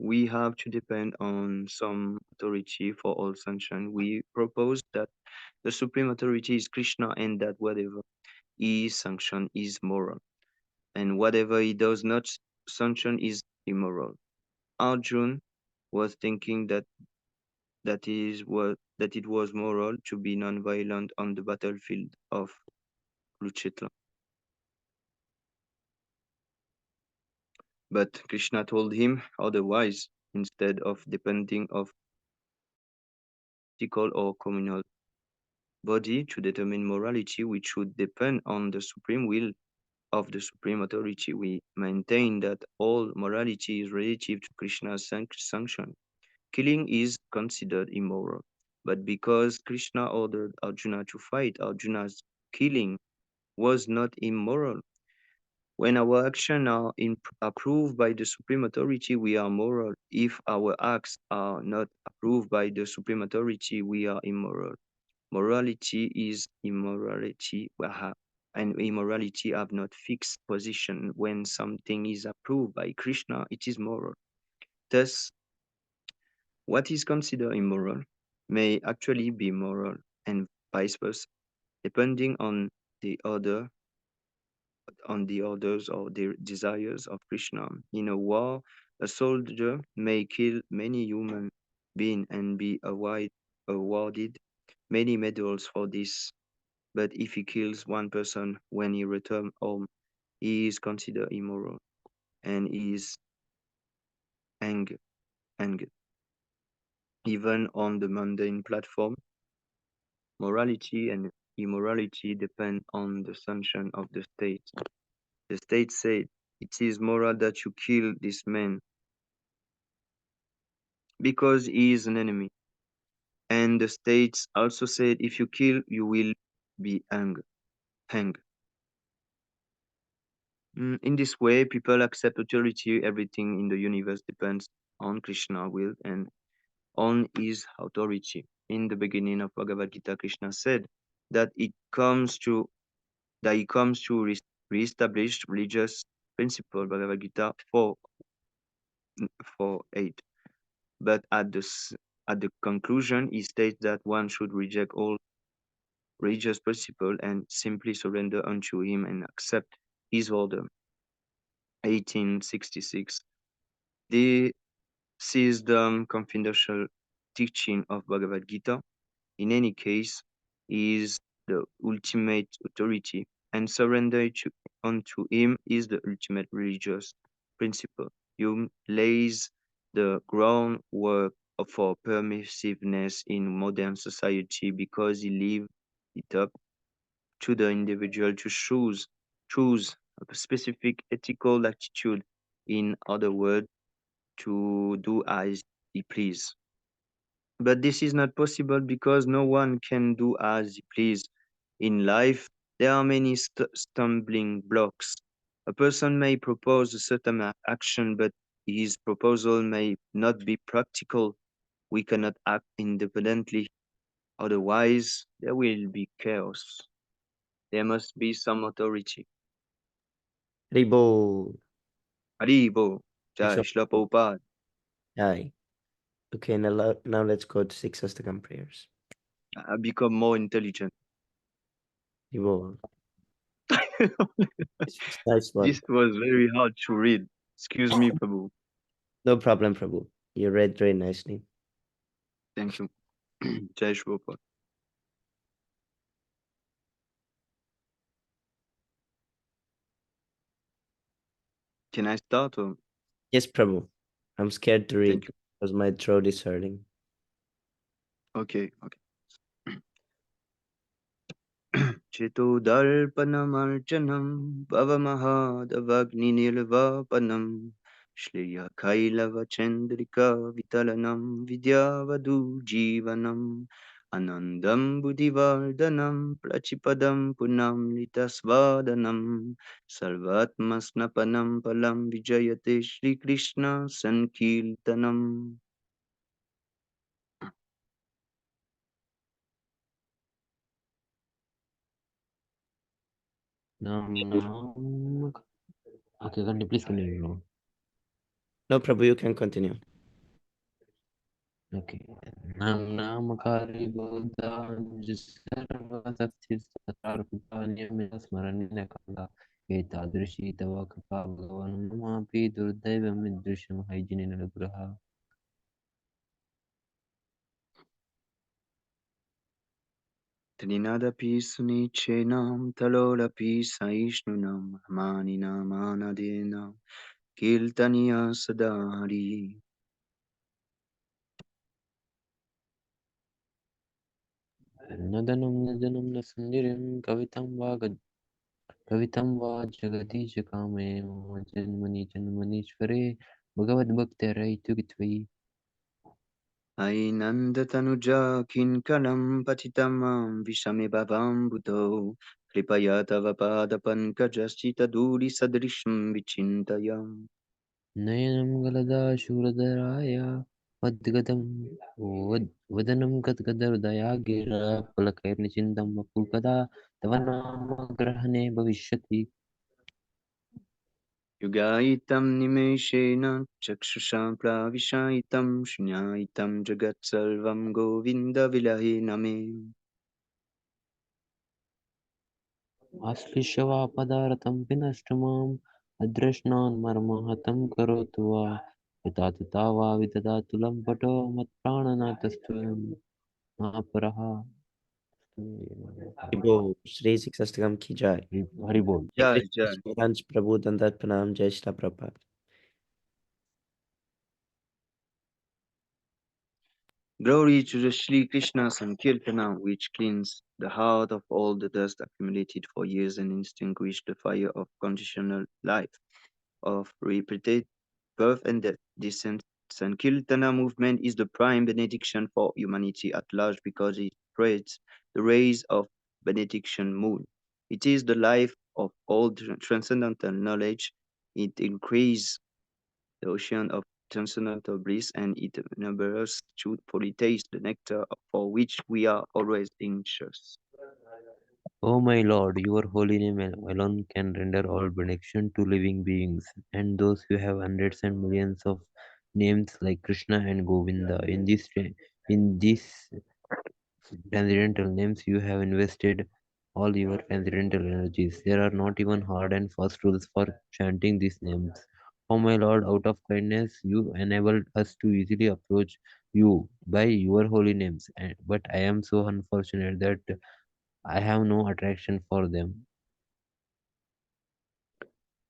we have to depend on some authority for all sanction. We propose that the supreme authority is Krishna and that whatever he sanction is moral, and whatever he does not sanction is immoral. Arjun was thinking that it was moral to be non-violent on the battlefield of Kurukshetra. But Krishna told him otherwise. Instead of depending of ethical or communal body to determine morality, which should depend on the supreme will of the supreme authority. We maintain that all morality is relative to Krishna's sanction. Killing is considered immoral, but because Krishna ordered Arjuna to fight, Arjuna's killing was not immoral. When our actions are approved by the supreme authority, we are moral. If our acts are not approved by the supreme authority, we are immoral. Morality is immorality, and immorality have not fixed position. When something is approved by Krishna, it is moral. Thus, what is considered immoral may actually be moral, and vice versa, depending the order on the orders or the desires of Krishna. In a war, a soldier may kill many human beings and be awarded many medals for this. But if he kills one person when he returns home, he is considered immoral and he is angry. Even on the mundane platform, morality and immorality depend on the sanction of the state. The state said, it is moral that you kill this man because he is an enemy. And the states also said, if you kill, you will be hanged. In this way, people accept authority. Everything in the universe depends on Krishna's will and on his authority. In the beginning of Bhagavad Gita, Krishna said that he comes to reestablish religious principle. Bhagavad Gita 4:8. But at the conclusion, he states that one should reject all religious principle and simply surrender unto him and accept his order. 1866. This is the confidential teaching of Bhagavad Gita. In any case, is the ultimate authority, and surrender unto him is the ultimate religious principle. Hume lays the groundwork for permissiveness in modern society because he leaves it up to the individual to choose a specific ethical attitude. In other words, to do as he please. But this is not possible because no one can do as he please. In life, there are many stumbling blocks. A person may propose a certain action, but his proposal may not be practical. We cannot act independently, otherwise, there will be chaos. There must be some authority. Ribo. Haribo, Jai Exo- Shila Prabhupada. Aye. Okay, now let's go to six Astakam prayers. I become more intelligent. Ribo. It's nice one. This was very hard to read. Excuse me, Prabhu. No problem, Prabhu. You read very nicely. Thank you. Jai Shri Prabhupada. Can I start? Or? Yes, Prabhu. I'm scared to read Thank you. because my throat is hurting. Okay. Chetodarpanamarchanam Pavamahadavagninilvapanam Shleyakailavachendrika Vitalanam Vidyavadu Jivanam Anandam Buddhivardhanam Prachipadam Punam Litasvadanam Sarvatmasnapanam Palam Vijayate Shri Krishna Sankirtanam. Nam. Okay, please continue. No, Prabhu, you can continue. Okay. Namnamkari Buddha Sarvasathistatharpupanyamya Smaranina Kanda Etadrishi Tava Kripa Bhagavan Mamapi Durdaivam Vidrisham Hygiene Graha. Trinadapi sunichenam talodapi saishnunam maninam anadenam kirtaniya sadari. Nadanam Nadanam Nasandirim Kavitam Va Jagadish Kame Janmani Janmanishvare Bhagavad Bhakti Tugitvi. Ainanda tanuja kinkalam patitamam vishame bhavam buddho kripaya tava pada pankajasita duri sadrisham vichintayam. Nayanam Galada Shuradharaya Vadganam Gadgadardaya Gira Palakairnichindam Vapulkada Tavanamagrahane Bhavishyati. Yugaitam nimeshena chakshusham pravishaitam shunyaitam jagat sarvam govinda vilahe name. Aslishava Padaratam Pinashtamam Adrashnan Marmahatam Karotva Yatatava Vidadatulam Pato Matprananatastvam Aparaha. Ribo. Shri Six Astakam ki jai. Haribol. Jai Jai. Ranj Prabhu Dandat Pranam Jai Shri Prabhupada. Glory to the Sri Krishna Sankirtana, which cleans the heart of all the dust accumulated for years and extinguished the fire of conditional life, of repeated birth and death. This Sankirtana movement is the prime benediction for humanity at large because it spreads the rays of benediction moon. It is the life of all transcendental knowledge. It increases the ocean of transcendental bliss, and it enables us to fully taste the nectar for which we are always anxious. O my Lord, your holy name alone can render all benediction to living beings, and those who have hundreds and millions of names like Krishna and Govinda. In these transcendental names, you have invested all your transcendental energies. There are not even hard and fast rules for chanting these names. O my Lord, out of kindness, you enabled us to easily approach you by your holy names. But I am so unfortunate that I have no attraction for them.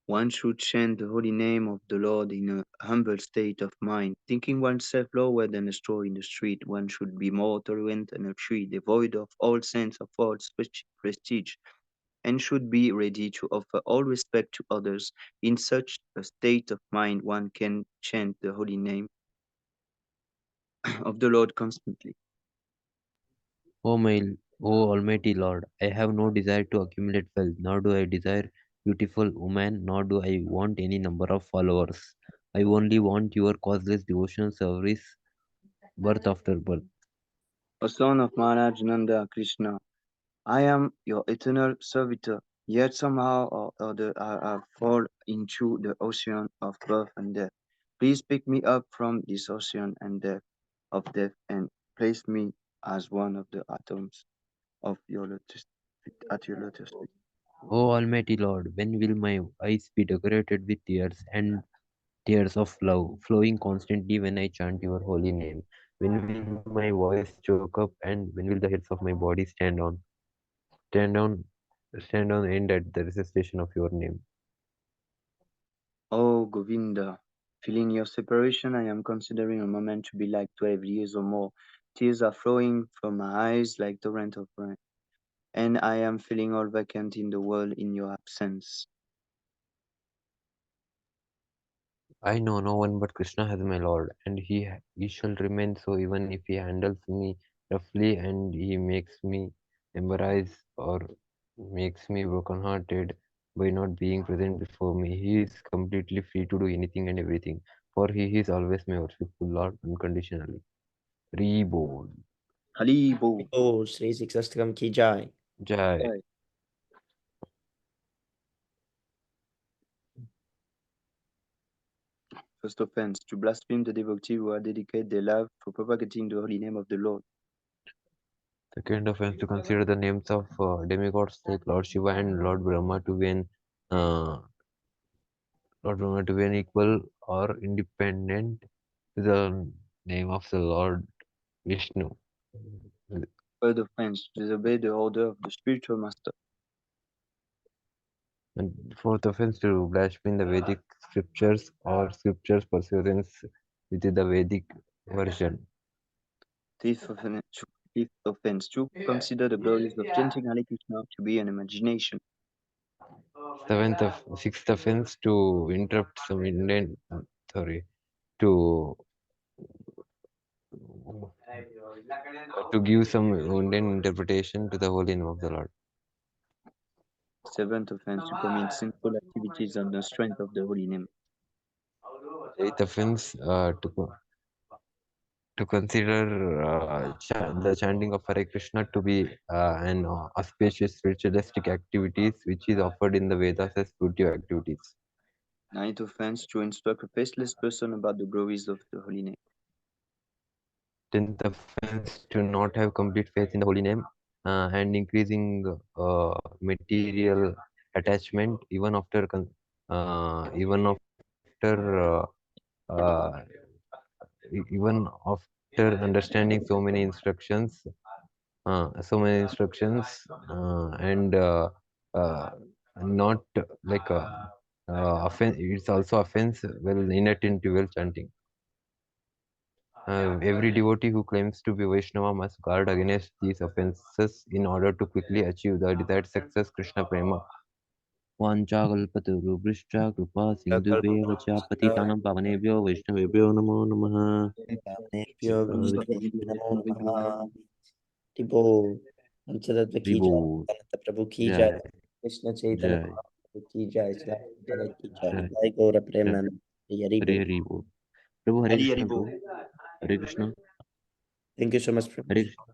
One should chant the holy name of the Lord in a humble state of mind, thinking oneself lower than a straw in the street. One should be more tolerant than a tree, devoid of all sense of false prestige. and should be ready to offer all respect to others. In such a state of mind, one can chant the holy name of the Lord constantly. O Almighty Lord, I have no desire to accumulate wealth, nor do I desire beautiful women, nor do I want any number of followers. I only want your causeless devotional service, birth after birth. O son of Maharaj Nanda Krishna, I am your eternal servitor, yet somehow or other I have fallen into the ocean of birth and death. Please pick me up from this ocean of death and place me as one of the atoms of your lotus feet, at your lotus feet. O Almighty Lord, when will my eyes be decorated with tears and tears of love flowing constantly when I chant your holy name? When will my voice choke up and when will the hairs of my body stand on, stand on end at the recitation of your name? Oh Govinda, feeling your separation, I am considering a moment to be like 12 years or more. Tears are flowing from my eyes like torrent of rain, and I am feeling all vacant in the world in your absence. I know no one but Krishna as my Lord, and he shall remain so even if he handles me roughly and he makes me embarrassed or makes me broken-hearted by not being present before me. He is completely free to do anything and everything, for he is always my worshipful Lord unconditionally. Reborn. Haribo. Oh, Sri Sixastakam ki jai. Jai. First offense, to blaspheme the devotee who are dedicated their life for propagating the holy name of the Lord. Second offense, to consider the names of demigods like Lord Shiva and Lord Brahma to be an equal or independent to the name of the Lord Vishnu. Third offense, to disobey the order of the spiritual master. And fourth offense, to blaspheme the Vedic scriptures or scriptures pursuance with the Vedic version. Fifth offense, to consider the glories of chanting Hare Krishna to be an imagination. Sixth offense, to interrupt some Indian, to give some Indian interpretation to the holy name of the Lord. Seventh offense, to commit sinful activities on the strength of the holy name. Eighth offense, to consider the chanting of Hare Krishna to be an auspicious spiritualistic activities which is offered in the Vedas as spiritual activities. Ninth offense, to instruct a faithless person about the glories of the holy name. 10th offense, to not have complete faith in the holy name and increasing material attachment even after uh, even after understanding so many instructions and not like offense. It's also offense well inattentive chanting. Every devotee who claims to be Vaishnava must guard against these offenses in order to quickly achieve the desired success, Krishna Prema. वाञ्छाकल्पतरुभ्यश्च कृपा सिन्धुभ्येव च पतितानां पावनेभ्यो वैष्णवेभ्यो नमो नमः. Pyo Vaishnaveभ्यो namo namaha. Tipo, Anchadadva ki jai, Haribo. Nityananda Prabhu ki jai, Jai, Krishna Chaitanya Jai, Prabhu ki jai, Sri Radha ki jai, Jai, Jai Gaura Jai. Premanand, Hari Hare Bol. Hare Bol. Prabhu Hare Hari Krishna, Haribo. Prabhu. Hare Krishna. Thank you so much, Prabhu. Hare Krishna.